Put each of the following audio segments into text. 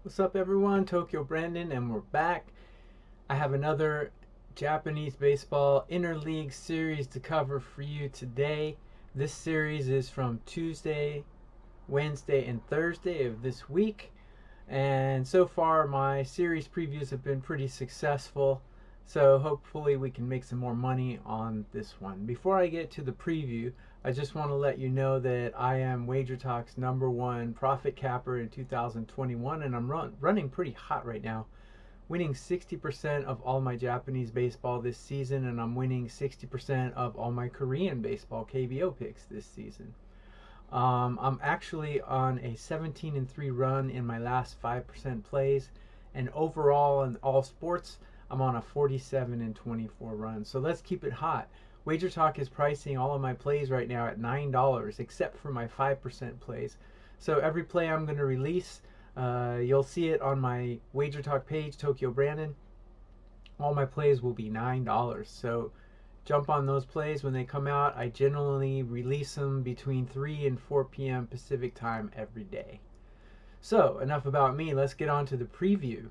What's up, everyone? Tokyo Brandon, and we're back. I have another Japanese baseball interleague series to cover for you today. This series is from Tuesday, Wednesday, and Thursday of this week. And so far, my series previews have been pretty successful. So hopefully, we can make some more money on this one. Before I get to the preview, I just want to let you know that I am WagerTalk's #1 profit capper in 2021, and I'm running pretty hot right now, winning 60% of all my Japanese baseball this season, and I'm winning 60% of all my Korean baseball KBO picks this season. I'm actually on a 17-3 run in my last 5% plays, and overall in all sports, I'm on a 47-24 run. So let's keep it hot. WagerTalk is pricing all of my plays right now at $9, except for my 5% plays. So every play I'm going to release, you'll see it on my WagerTalk page, Tokyo Brandon. All my plays will be $9. So jump on those plays when they come out. I generally release them between 3 and 4 p.m. Pacific time every day. So, enough about me. Let's get on to the preview.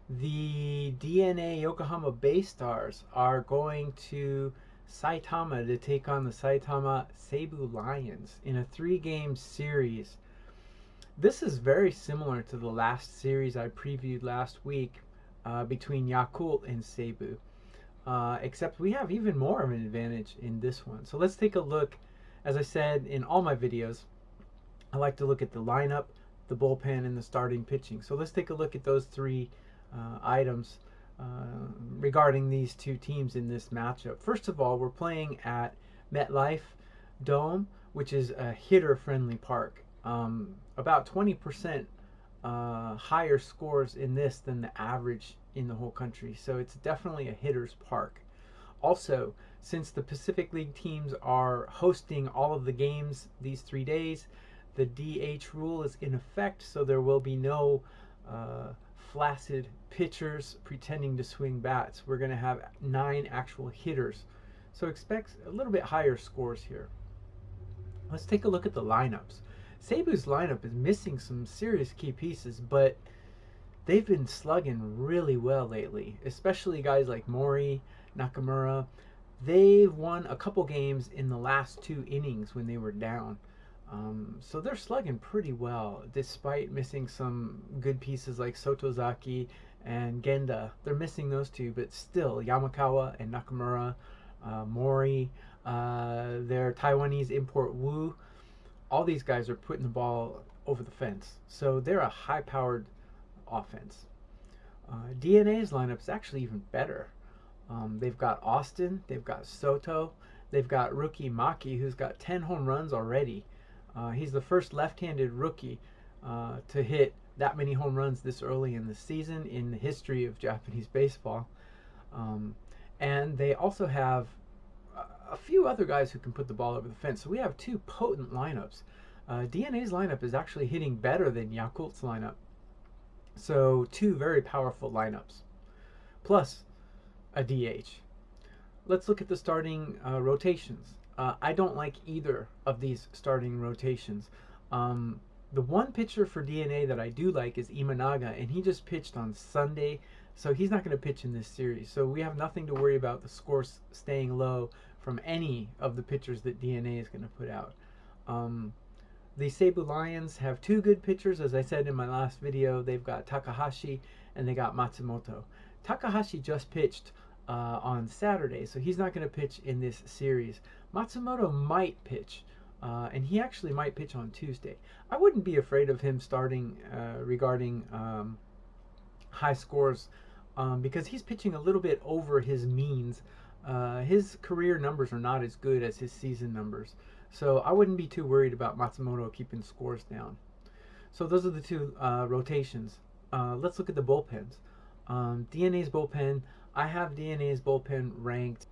The DeNA Yokohama BayStars are going to Saitama to take on the Saitama Seibu Lions in a 3-game series. This is very similar to the last series I previewed last week between Yakult and Seibu. Except we have even more of an advantage in this one. So let's take a look. As I said in all my videos, I like to look at the lineup, the bullpen, and the starting pitching. So let's take a look at those three items regarding these two teams in this matchup. First of all, we're playing at MetLife Dome, which is a hitter-friendly park. About 20% higher scores in this than the average in the whole country. So it's definitely a hitter's park. Also, since the Pacific League teams are hosting all of the games these 3 days, the DH rule is in effect, so there will be no flaccid pitchers pretending to swing bats. We're going to have 9 actual hitters. So expect a little bit higher scores here. Let's take a look at the lineups. Seibu's lineup is missing some serious key pieces, but they've been slugging really well lately, especially guys like Mori, Nakamura. They've won a couple games in the last 2 innings when they were down. So they're slugging pretty well despite missing some good pieces like Sotozaki and Genda. They're missing those two, but still, Yamakawa and Nakamura, Mori, their Taiwanese import Wu, all these guys are putting the ball over the fence. So they're a high-powered offense. DeNA's lineup is actually even better. They've got Austin, they've got Soto, they've got rookie Maki, who's got 10 home runs already. He's the first left-handed rookie to hit that many home runs this early in the season in the history of Japanese baseball. And they also have a few other guys who can put the ball over the fence. So we have 2 potent lineups. DeNA's lineup is actually hitting better than Yakult's lineup. So 2 very powerful lineups, plus a DH. Let's look at the starting rotations. I don't like either of these starting rotations. The one pitcher for DeNA that I do like is Imanaga, and he just pitched on Sunday, so he's not going to pitch in this series. So we have nothing to worry about the scores staying low from any of the pitchers that DeNA is going to put out. The Seibu Lions have 2 good pitchers, as I said in my last video. They've got Takahashi and they got Matsumoto. Takahashi just pitched on Saturday, so he's not going to pitch in this series. Matsumoto might pitch, and he actually might pitch on Tuesday. I wouldn't be afraid of him starting regarding high scores because he's pitching a little bit over his means. His career numbers are not as good as his season numbers. So I wouldn't be too worried about Matsumoto keeping scores down. So those are the 2 rotations. Let's look at the bullpens. DeNA's bullpen, I have DeNA's bullpen ranked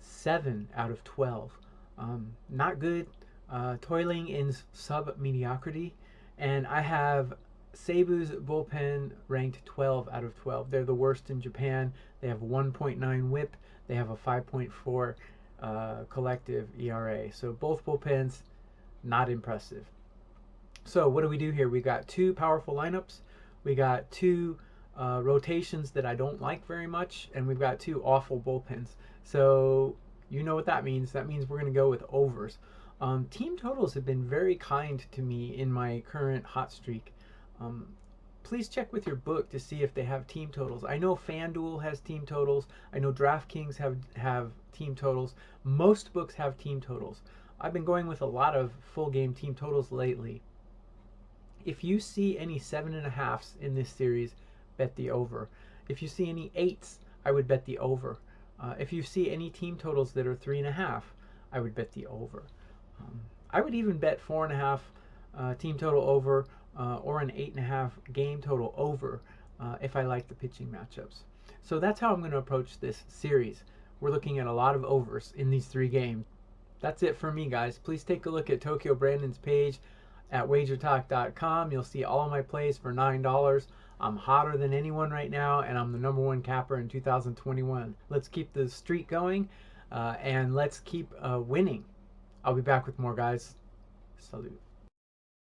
7 out of 12. Not good, toiling in sub-mediocrity. And I have Seibu's bullpen ranked 12 out of 12. They're the worst in Japan. They have 1.9 whip. They have a 5.4 collective ERA. So both bullpens, not impressive. So what do we do here? We got two powerful lineups. We got two rotations that I don't like very much, and we've got two awful bullpens. So you know what that means. That means we're going to go with overs. Team totals have been very kind to me in my current hot streak. Um, Please check with your book to see if they have team totals. I know FanDuel has team totals. I know DraftKings have team totals. Most books have team totals. I've been going with a lot of full game team totals lately. If you see any 7.5s in this series, bet the over. If you see any 8s, I would bet the over. If you see any team totals that are 3.5, I would bet the over. I would even bet 4.5 team total over or an 8.5 game total over if I like the pitching matchups. So that's how I'm going to approach this series. We're looking at a lot of overs in these 3 games. That's it for me, guys. Please take a look at Tokyo Brandon's page at WagerTalk.com. You'll see all of my plays for $9. I'm hotter than anyone right now, and I'm the #1 capper in 2021. Let's keep the streak going, and let's keep winning. I'll be back with more, guys. Salute.